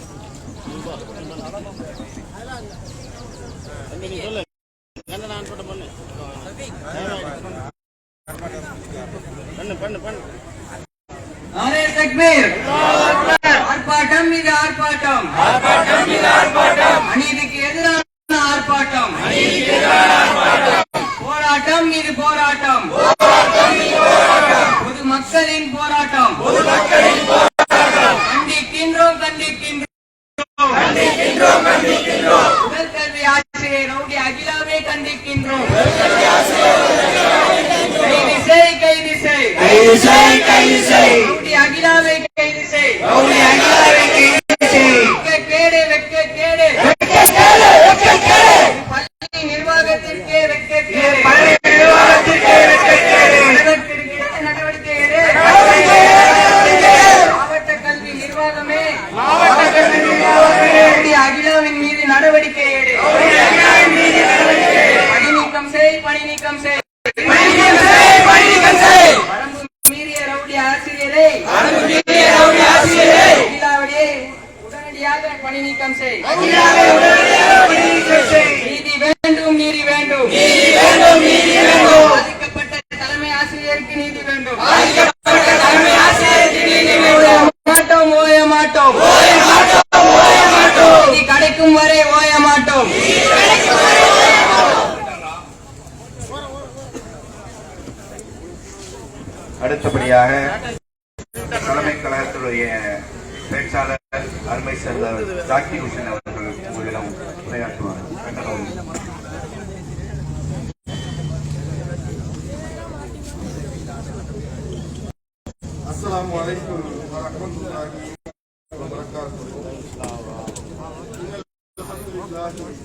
ஆர்ப்பாட்டம் மீது ஆர்ப்பாட்டம், அநீதிக்கு எதிரான ஆர்ப்பாட்டம், போராட்டம் மீது போராட்டம், பொதுமக்களின் போராட்டம். வெட்கக்கேடு பள்ளி நிர்வாகத்திற்கே வெட்கக்கேடு நடவடிக்கை எடு. மாவட்ட கல்வி நிர்வாகமே அகிலாவின் மீது நடவடிக்கை எடு. பணி நீக்கம் செய். வரம்பு மீறிய ரவுடி ஆசிரியரை அகிலாவிலே உடனடியாக பணி நீக்கம் செய். நீதி வேண்டும். பாதிக்கப்பட்ட தலைமை ஆசிரியருக்கு நீதி வேண்டும். ஓய மாட்டோம். நீதி கிடைக்கும் வரை ஓய மாட்டோம். அடுத்தபடியாக தலைமை கழகத்துடைய பேச்சாளர் அருமை சேர்ந்தவர் ஜாக்கிர் ஹுசேன் அவர்கள் உங்களிடம் உரையாற்றுவார். அஸ்ஸலாமு அலைக்கும் வரஹ்மத்துல்லாஹி வபரகாத்துஹு.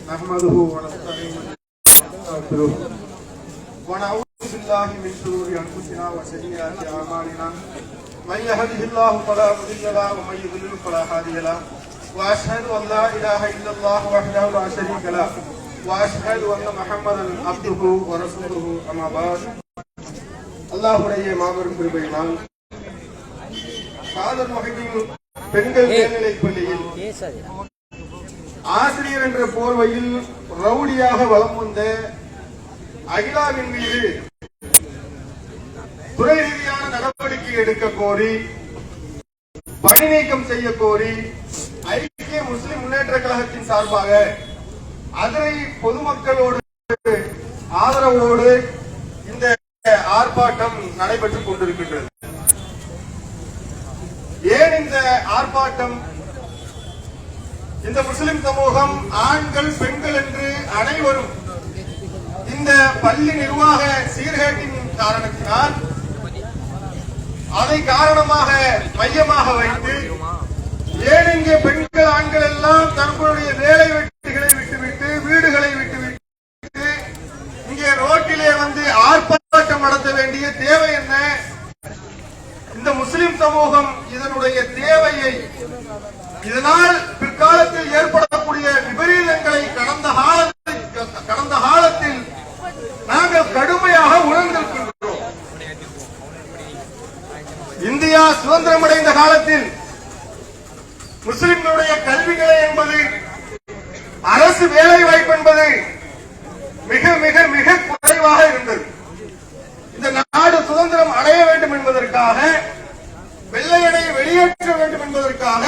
நஹ்மதுஹு வ நஸ்தஈனுஹு வ நஊது பில்லாஹி மின் ஷுரூரி அன்ஃபுஸினா வ ஸய்யிஆத்தி அஅமாலினா மன் யஹ்திஹில்லாஹு ஃபலா முضில்ல லஹு வ மன் யுضلل ஃபலா ஹாதிய லஹு வ அஷ்ஹது அன் லா இலாஹ இல்லல்லாஹு வஹ்தஹு லா ஷரீக லஹு வ அஷ்ஹது அன்ன முஹம்மதன் அப்துஹு வ ரசூலுஹு அம்மா பஅத். அல்லாஹ்வுடைய மாபெரும் கிருபையினால் காதர் மொஹிதீன் பெண்கள் மேல்நிலைப் பள்ளியில் ஆசிரியர் என்ற போர்வையில் ரவுடியாக வலம் வந்த அகிலாவின் மீது துறை ரீதியான நடவடிக்கை எடுக்க கோரி, பணி நீக்கம் செய்ய கோரி ஐக்கிய முஸ்லிம் முன்னேற்ற கழகத்தின் சார்பாக அதனை பொதுமக்களோடு ஆதரவோடு இந்த ஆர்ப்பாட்டம் நடைபெற்றுக் கொண்டிருக்கின்றது. ஏன் இந்த ஆர்ப்பாட்டம்? இந்த முஸ்லிம் சமூகம் ஆண்கள் பெண்கள் என்று அனைவரும் இந்த பள்ளி நிர்வாக சீர்கேட்டின் காரணத்தினால் அதை காரணமாக மையமாக வைத்து ஏன் இங்கே பெண்கள் ஆண்கள் எல்லாம் தங்களுடைய வேலை வெட்டிகளை விட்டுவிட்டு வீடுகளை விட்டுவிட்டு இங்கே ரோட்டிலே வந்து ஆர்ப்பாட்டம் நடத்த வேண்டிய தேவை என்ன? இந்த முஸ்லிம் சமூகம் இதனுடைய தேவையை, இதனால் பிற்காலத்தில் ஏற்படக்கூடிய விபரீதங்களை கடந்த காலத்தில் நாங்கள் கடுமையாக உணர்ந்திருக்கின்றோம். இந்தியா சுதந்திரமடைந்த காலத்தில் முஸ்லிம்களுடைய கல்வி நிலை என்பது, அரசு வேலை வாய்ப்பு என்பது மிக மிக மிக குறைவாக இருந்தது. இந்த நாடு சுதந்திரம் அடைய வேண்டும் என்பதற்காக, வெள்ளையனை வெளியேற்ற வேண்டும் என்பதற்காக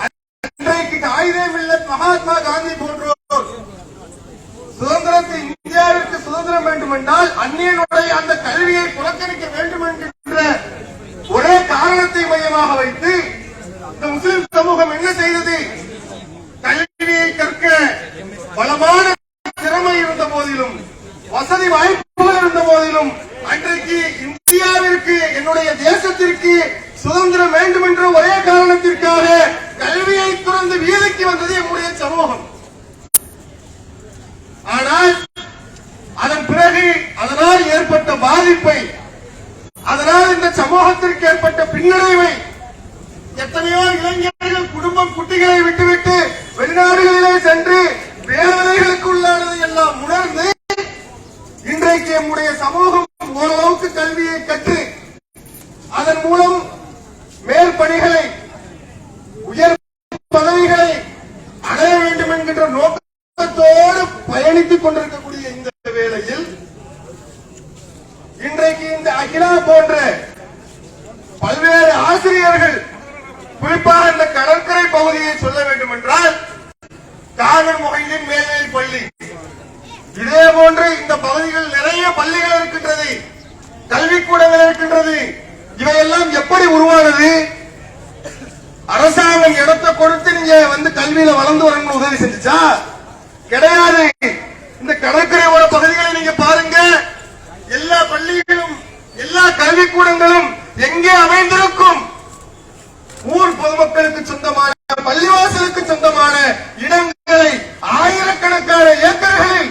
அன்றைக்கு காயிதே மில்லத் மகாத்மா காந்தி போன்றோர் சுதந்திரத்தை, இந்தியாவிற்கு சுதந்திரம் வேண்டும் என்றால் அந்நியனுடைய அந்த கல்வியை புறக்கணிக்க வேண்டும் என்கின்ற ஒரே காரணத்தை மையமாக வைத்து இந்த முஸ்லிம் சமூகம் என்ன செய்தது? கல்வியை கற்க பலமான திறமை இருந்த போதிலும், வசதி வாய்ப்புகள் இருந்த போதிலும், அன்றைக்கு இந்தியாவிற்கு, என்னுடைய தேசத்திற்கு சுதந்திரம் வேண்டும் என்ற ஒரே காரணத்திற்காக கல்வியை துறந்து வீதிக்கு வந்தது என்னுடைய சமூகம். ஆனால் அதன் பிறகு அதனால் ஏற்பட்ட பாதிப்பை, அதனால் இந்த சமூகத்திற்கு ஏற்பட்ட பின்னடைவை எத்தனையோ இளைஞர்கள் குடும்பம் குட்டிகளை விட்டுவிட்டு வெளிநாடுகளிலே சென்று வேதனைகளுக்கு உள்ளானதை எல்லாம் உணர்ந்து இன்றைக்கு நம்முடைய சமூகம் ஓரளவுக்கு கல்வியை கற்று அதன் மூலம் மேற்பணிகளை, உயர் பதவிகளை அடைய வேண்டும் என்கின்ற நோக்கத்தோடு பயணித்துக் கொண்டிருக்கக்கூடிய இந்த வேளையில் இன்றைக்கு இந்த அகிலா போன்ற பல்வேறு ஆசிரியர்கள், குறிப்பாக இந்த கடற்கரை பகுதியை சொல்ல வேண்டும் என்றால் காதர் மொஹிதீன் மேல்நிலைப் பள்ளி, இதே போன்று இந்த பகுதிகள் நிறைய பள்ளிகள் இருக்கின்றது, கல்விக்கூடங்கள் இருக்கின்றது. இவையெல்லாம் எப்படி உருவானது? அரசாங்கம் இடத்தை கொடுத்து நீங்க வந்து கல்வியில வளர்ந்து வரணும் உதவி செஞ்சுச்சா? கிடையாது. இந்த கடற்கரை ஓர பகுதிகளை நீங்க பாருங்க, எல்லா பள்ளிகளும் எல்லா கல்விக்கூடங்களும் எங்கே அமைந்திருக்கும்? பொதுமக்களுக்கு சொந்தமான பள்ளிவாசலுக்கு சொந்தமான இடங்களை ஆயிரக்கணக்கான ஏக்கர்களில்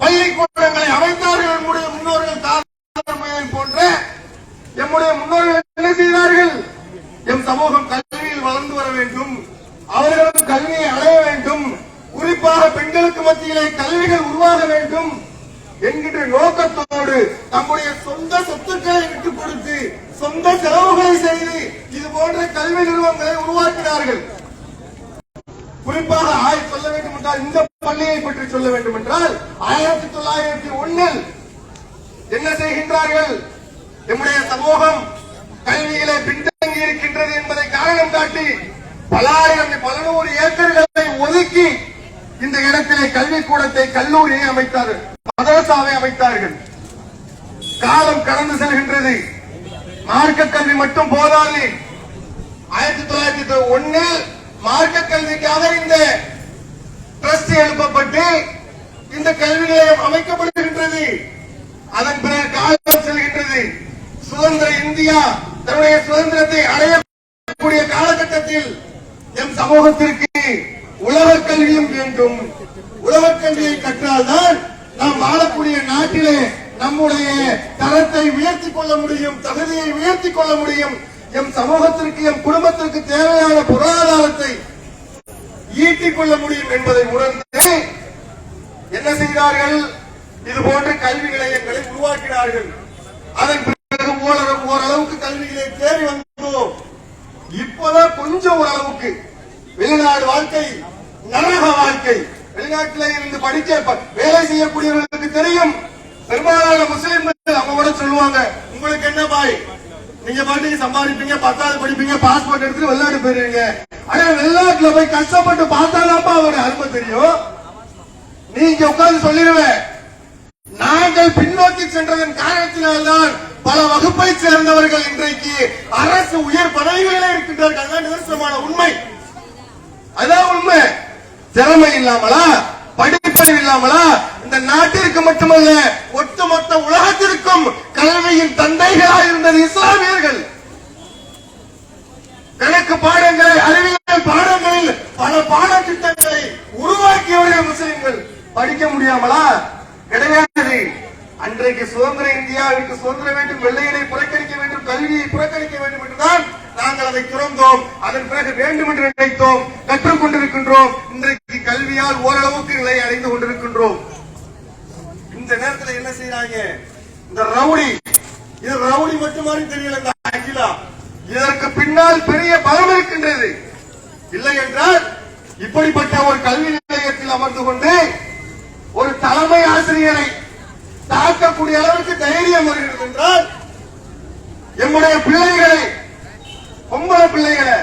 பள்ளிக்கூடங்களை அமைத்தார்கள். நம்முடைய முன்னோர்கள் போன்ற எம்முடைய முன்னோர்கள் என்ன செய்தார்கள்? எம் சமூகம் கல்வியில் வளர்ந்து வர வேண்டும், அவர்களும் கல்வியை அடைய வேண்டும், குறிப்பாக பெண்களுக்கு மத்தியிலே கல்விகள் உருவாக வேண்டும் என்கின்ற நோக்கத்தோடு தம்முடைய சொந்த சொத்துக்களை விட்டுக் கொடுத்து சொந்த செலவுகளை செய்து இது போன்ற கல்வி நிறுவனங்களை உருவாக்கினார்கள். குறிப்பாக சொல்ல வேண்டும் என்றால் இந்த பள்ளியை பற்றி சொல்ல வேண்டும் என்றால் 1901 என்ன செய்கின்றார்கள்? நம்முடைய சமூகம் கல்வியிலே பின்தங்கி இருக்கின்றது என்பதை காரணம் காட்டி பல நூறு ஏக்கர்களை ஒதுக்கி இந்த இடத்திலே கல்விக்கூடத்தை கல்லூரியை அமைத்தார்கள், மதரசாவை அமைத்தார்கள். காலம் கடந்து செல்கின்றது. மார்க்க கல்வி மட்டும் போதாது. 1901 மார்க்க கல்விக்காக இந்த டிரஸ்ட் எழுப்பப்பட்டு இந்த கல்வி நிலையம் அமைக்கப்படுகின்றது. அதன் பிறகு காலம் செல்கின்றது. சுதந்திர இந்தியா தன்னுடைய சுதந்திரத்தை அடையக்கூடிய காலகட்டத்தில் எம் சமூகத்திற்கு உலக கல்வியும் வேண்டும். உலக கல்வியை கற்றால்தான் நாம் வாழக்கூடிய நாட்டிலே நம்முடைய தரத்தை உயர்த்திக் கொள்ள முடியும், தகுதியை உயர்த்திக் கொள்ள முடியும். எம் சமூகத்திற்கு எம் குடும்பத்திற்கு தேவையான பொருளாதாரத்தை ஈட்டிக் கொள்ள முடியும் என்பதை உணர்ந்து என்ன செய்தார்கள்? இது போன்ற கல்வி நிலையங்களை உருவாக்கினார்கள். அதன் பிறகு ஓரளவுக்கு கல்விகளை தேடி வந்தோம். இப்பதான் கொஞ்சம் ஓரளவுக்கு வெளிநாடு வாழ்க்கை நரக வாழ்க்கை. வெளிநாட்டில இருந்து படிக்க வேலை செய்யக்கூடியவர்களுக்கு தெரியும். பெரும்பாலான முஸ்லிம்கள் அவங்க கூட சொல்லுவாங்க, உங்களுக்கு என்ன பாய், நீங்க பாட்டுக்கு சம்பாதிப்பீங்க, 10வது படிப்பீங்க, பாஸ்போர்ட் எடுத்துட்டு வெளிநாடு போயிருவீங்க. ஆனா வெளிநாட்டுல போய் கஷ்டப்பட்டு பார்த்தாதான்ப்பா அவருடைய அருமை தெரியும். நீங்க உட்கார்ந்து சொல்லிடுவேன், நாங்கள் பின்னோக்கி சென்றதன் காரணத்தினால்தான் பல வகுப்பை சேர்ந்தவர்கள் இன்றைக்கு அரசு உயர் பதவிகளிலே இருக்கின்றார்கள். அதுதான் நிதர்சனமான உண்மை. அதான் உண்மை. திறமை இல்லாமலா, படிப்பறிவு இல்லாமலா இந்த நாட்டிற்கு மட்டுமல்ல ஒட்டுமொத்த உலகத்திற்கும் கல்வியின் தந்தைகளாக இருந்தது இஸ்லாமியர்கள். கணக்கு பாடங்களை, அறிவியல் பாடங்களில் பல பாடத்திட்டங்களை உருவாக்கியவர்கள் முஸ்லிம்கள். படிக்க முடியாமலா? கிடையாது. அன்றைக்கு சுதந்திர இந்தியாவிற்கு சுதந்திரம் வேண்டும், வெள்ளையனை புறக்கணிக்க வேண்டும், கல்வியை புறக்கணிக்க வேண்டும் என்றுதான் நாங்கள் அதை துறந்தோம். அதன் பிறகு வேண்டும் என்று நினைத்தோம், கற்றுக் கொண்டிருக்கின்றோம். இன்றைக்கு கல்வியால் ஓரளவுக்கு நிலை அடைந்து கொண்டிருக்கின்றோம். இந்த நேரத்தில் என்ன செய்யறாங்க? இந்த ரவுடி, இது ரவுடி மட்டுமாரி தெரியல இந்த அகிலா. இதற்கு பின்னால் பெரிய பலம் இருக்கின்றது. இல்லை என்றால் இப்படிப்பட்ட ஒரு கல்வி நிலையத்தில் அமர்ந்து கொண்டு ஒரு தலைமை ஆசிரியரை தாக்கக்கூடிய அளவுக்கு தைரியம் வருகிறது என்றால் எம்முடைய பிள்ளைகளை, பொம்பளை பிள்ளைகளை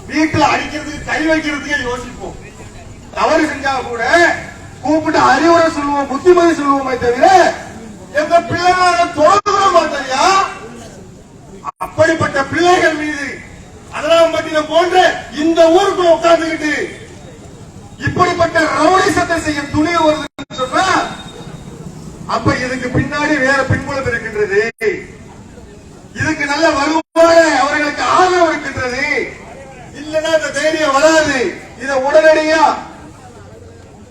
வீட்டில் அடிக்கிறதுக்கு கை வைக்கிறதுக்கே யோசிப்போம். தவறு செஞ்சா கூட கூப்பிட்டு அறிவுரை சொல்லுவோம், புத்திமதி சொல்லுவோமே தவிர எங்க பிள்ளைகளை தோற்க மாட்டேயா. அப்படிப்பட்ட பிள்ளைகள் மீது அதனாம்பட்டினம் போன்ற இந்த ஊருக்குள்ள உட்கார்ந்துகிட்டு இப்படிப்பட்ட ரவுடிசத்தை செய்ய துணிவு வருதுன்னு சொன்னா அப்ப இதுக்கு பின்னாடி வேற பின்புலம் இருக்கின்றது. இதுக்கு நல்ல வலுவான அவர்களுக்கு ஆதரவு இருக்கின்றது. இல்லைன்னா இந்த தைரியம் வராது. இதை உடனடியா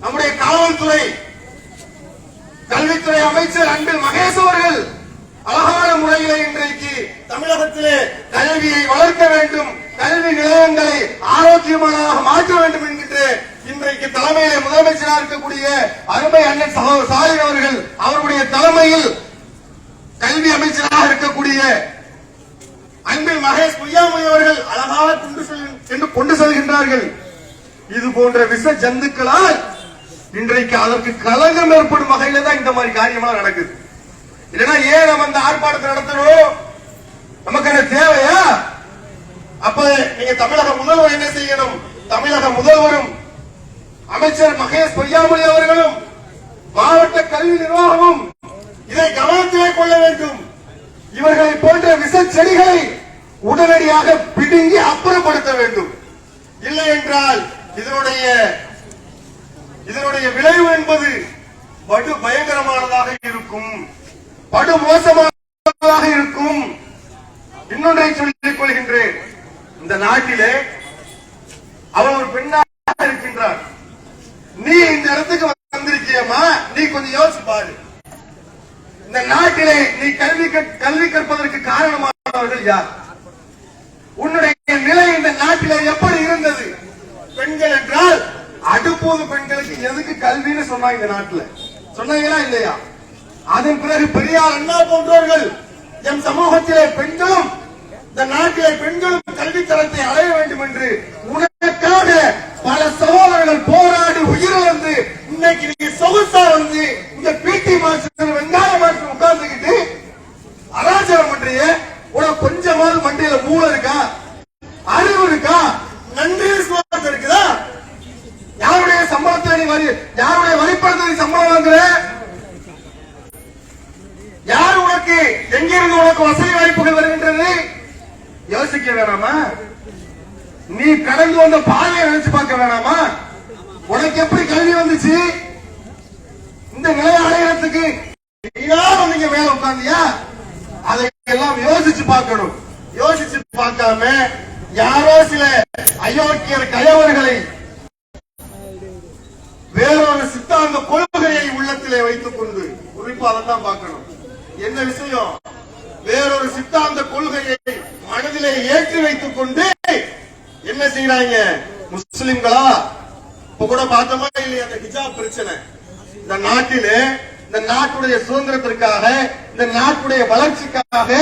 நம்முடைய காவல்துறை, கல்வித்துறை அமைச்சர் அன்பில் மகேஷ் அவர்கள் அழகான முறையிலே இன்றைக்கு தமிழகத்திலே கல்வியை வளர்க்க வேண்டும், கல்வி நிலையங்களை ஆரோக்கியமானதாக மாற்ற வேண்டும் என்கின்ற இன்றைக்கு தலைமையிலே முதலமைச்சராக இருக்கக்கூடிய அருமை அண்ணன் சாலின் அவர்கள், அவருடைய தலைமையில் கல்வி அமைச்சராக இருக்கக்கூடிய அன்பில் மகேஷ் பொய்யாமொழி அவர்கள் அழகாக கொண்டு செல்கின்றார்கள். இது போன்ற விஷ ஜந்துக்களால் இன்றைக்கு அதற்கு கலங்கம் ஏற்படும் வகையில தான் இந்த மாதிரி காரியமெல்லாம் நடக்குது. இல்லைன்னா ஏன் நம்ம அந்த ஆர்ப்பாட்டத்தை நடத்தணும்? நமக்கு என்ன தேவையா? அப்ப நீங்க தமிழக முதல்வர் என்ன செய்யணும்? தமிழக முதல்வரும் அமைச்சர் மகேஷ் பொய்யாமொழி அவர்களும் மாவட்ட கல்வி நிர்வாகமும் இதை கவனத்திலே கொள்ள வேண்டும். இவர்களை போன்ற விஷ செடிகளை உடனடியாக பிடுங்கி அப்புறப்படுத்த வேண்டும். இல்லை என்றால் இதனுடைய விளைவு என்பது படு பயங்கரமானதாக இருக்கும், படு மோசமானதாக இருக்கும். இன்னொன்றை சொல்லிக் கொள்கின்றேன். இந்த நாட்டிலே அவள் ஒரு பெண்ணாக இருக்கின்றார். நீ இந்த இடத்துக்கு வந்திருக்கியம்மா, நீ கொஞ்சம் யோசிச்சு பாரு. இந்த நாட்டிலே நீ கல்வி கற்பதற்கு காரணமானவர்கள் யார்? உன்னுடைய நிலை இந்த நாட்டிலே எப்படி இருந்தது? பெண்கள் என்றால் அடுப்போது பெண்களுக்கு எதுக்கு கல்வின்னு சொன்னாங்க இந்த நாட்டில், சொன்னாங்களா இல்லையா? அதன் பிறகு பெரியார் அண்ணா போன்றவர்கள் எம் சமூகத்திலே பெண்களும் இந்த நாட்டிலே பெண்களும் கல்வி தரத்தை அடைய வேண்டும் என்று உனக்காக பல சகோதரர்கள் போராடி உயிரிழந்து இன்னைக்கு நீங்க சொகுசா வந்து இந்த பிடி மாஸ்டர் வெங்காய மாஸ்டர் உட்கார்ந்துக்கிட்டு அராஜகம் பண்றிய. உனக்கு கொஞ்சமாவது மண்டையில மூளை இருக்கா, அறிவு இருக்கா, நன்றி விசுவாசம் இருக்குதா? யாருடைய சம்பளத்தில் நீ யாருடைய வரிப்பணத்தை சம்பளம் வாங்குற? யார் உனக்கு எங்கிருந்து உனக்கு வசதி வாய்ப்புகள் வருகின்றது? யோசிக்க வேணாமா? நீ கடந்து வந்த பாதையை நினைச்சு பார்க்க வேணாமா? உனக்கு எப்படி கல்வி வந்துச்சு? இந்த நிலையை அடைகிறதுக்கு நீதான் நீங்க மேல உட்கார்ந்தியா? அதை எல்லாம் யோசிச்சு பார்க்கணும். யோசிச்சு பார்க்காம யாரோ சில அயோக்கியர் கயவர்களை வேறொரு சித்தாந்த கொள்கையை உள்ளத்திலே வைத்துக் கொண்டு குறிப்பாக தான் பார்க்கணும். என்ன விஷயம்? வேறொரு சித்தாந்த கொள்கையை மனதிலே ஏற்றி வைத்துக் கொண்டு என்ன செய்யறாங்க முஸ்லிம்களா? இப்ப கூட பார்த்தோமா இல்லையா அந்த ஹிஜாப் பிரச்சனை? இந்த நாட்டிலே இந்த நாட்டுடைய சுதந்திரத்திற்காக, இந்த நாட்டுடைய வளர்ச்சிக்காக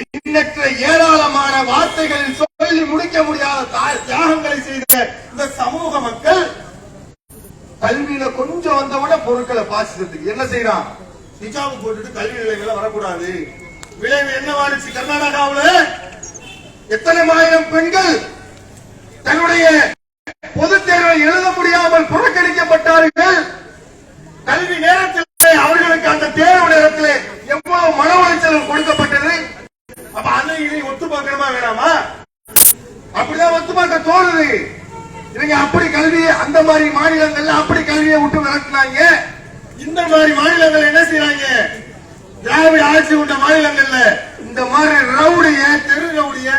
எண்ணற்ற ஏராளமான வார்த்தைகளில் சொல்லி முடிக்க முடியாத தியாகங்களை செய்த இந்த சமூக மக்கள் கல்வியில கொஞ்சம் வந்தவன பொருட்களை பாசிக்கிறதுக்கு என்ன செய்யறான்? ஹிஜாப் போட்டுட்டு கல்வி நிலையங்கள வரக்கூடாது. விளைவு என்னவானுச்சு? கர்நாடகாவில் எத்தனை ஆயிரம் பெண்கள் தன்னுடைய பொதுத் தேர்வை எழுத முடியாமல் புறக்கணிக்கப்பட்டார்கள். கல்வி நேரத்தில் அவர்களுக்கு அந்த தேர்வு நேரத்தில் எவ்வளவு மன உளைச்சல் கொடுக்கப்பட்டது. அப்ப அதை இதை ஒத்து பார்க்கணுமா வேணாமா? அப்படிதான் ஒத்து பார்க்க தோணுது. இவங்க அப்படி கல்வி அந்த மாதிரி மாநிலங்கள்ல அப்படி கல்வியை விட்டு விரட்டினாங்க. இந்த மாதிரி மாநிலங்கள் என்ன செய்யறாங்க? திராவிட ஆட்சி கொண்ட மாநிலங்கள்ல இந்த மாதிரி ரவுடிய தெரு ரவுடிய